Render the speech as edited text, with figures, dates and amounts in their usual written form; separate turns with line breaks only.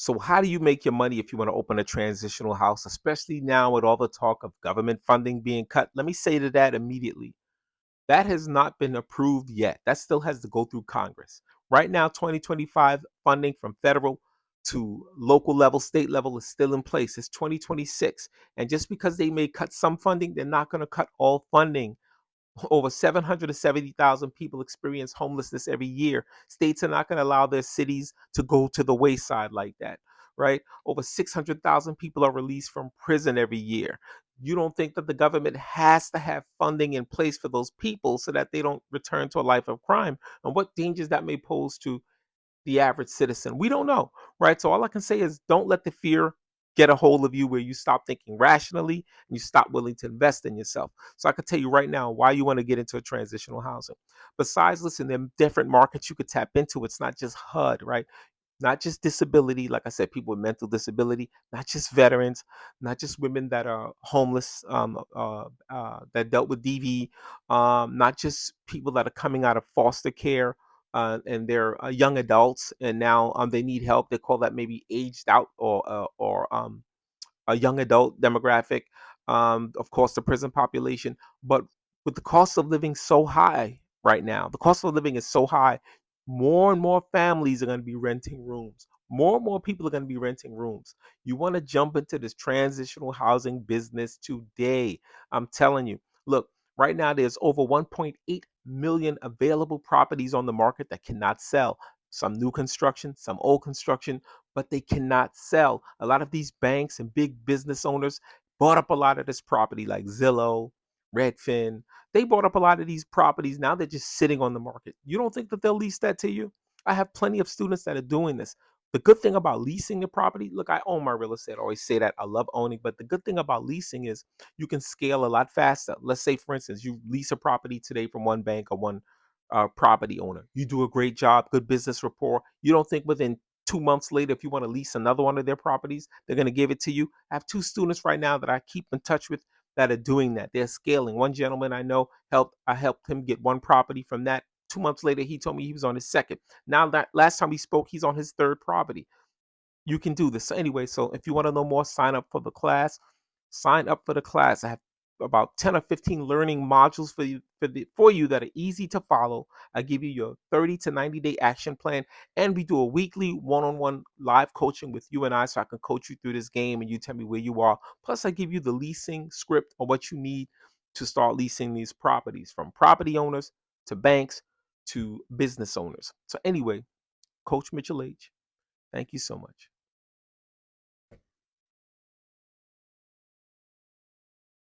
So how do you make your money if you want to open a transitional house, especially now with all the talk of government funding being cut? Let me say to that immediately. That has not been approved yet. That still has to go through Congress. Right now, 2025 funding from federal to local level, state level is still in place. It's 2026. And just because they may cut some funding, they're not going to cut all funding. Over 770,000 people experience homelessness every year. States are not going to allow their cities to go to the wayside like that, right? Over 600,000 people are released from prison every year. You don't think that the government has to have funding in place for those people so that they don't return to a life of crime? And what dangers that may pose to the average citizen? We don't know, right? So all I can say is don't let the fear get a hold of you where you stop thinking rationally and you stop willing to invest in yourself. So I can tell you right now why you want to get into a transitional housing. Besides, listen, there are different markets you could tap into. It's not just HUD, right? Not just disability, like I said, people with mental disability, not just veterans, not just women that are homeless, that dealt with DV, not just people that are coming out of foster care and they're young adults and now they need help. They call that maybe aged out or a young adult demographic, of course, the prison population. But with the cost of living so high right now, the cost of living is so high, more and more families are going to be renting rooms. More and more people are going to be renting rooms. You want to jump into this transitional housing business today. I'm telling you. Look, right now there's over 1.8 million available properties on the market that cannot sell. Some new construction, some old construction, but they cannot sell. A lot of these banks and big business owners bought up a lot of this property, like Zillow, Redfin. They bought up a lot of these properties. Now they're just sitting on the market. You don't think that they'll lease that to you? I have plenty of students that are doing this. The good thing about leasing the property, look, I own my real estate. I always say that I love owning, but the good thing about leasing is you can scale a lot faster. Let's say, for instance, you lease a property today from one bank or one property owner. You do a great job, good business rapport. You don't think within 2 months later, if you want to lease another one of their properties, they're going to give it to you. I have two students right now that I keep in touch with that are doing that. They're scaling. One gentleman I know I helped him get one property from that. 2 months later, he told me he was on his second. Now that last time we spoke, he's on his third property. You can do this. So anyway, so if you want to know more, sign up for the class. Sign up for the class. I have about 10 or 15 learning modules for you that are easy to follow. I give you your 30 to 90-day action plan, and we do a weekly one-on-one live coaching with you and I so I can coach you through this game and you tell me where you are. Plus, I give you the leasing script or what you need to start leasing these properties, from property owners to banks to business owners. So anyway, Coach Mitchell H. Thank you so much.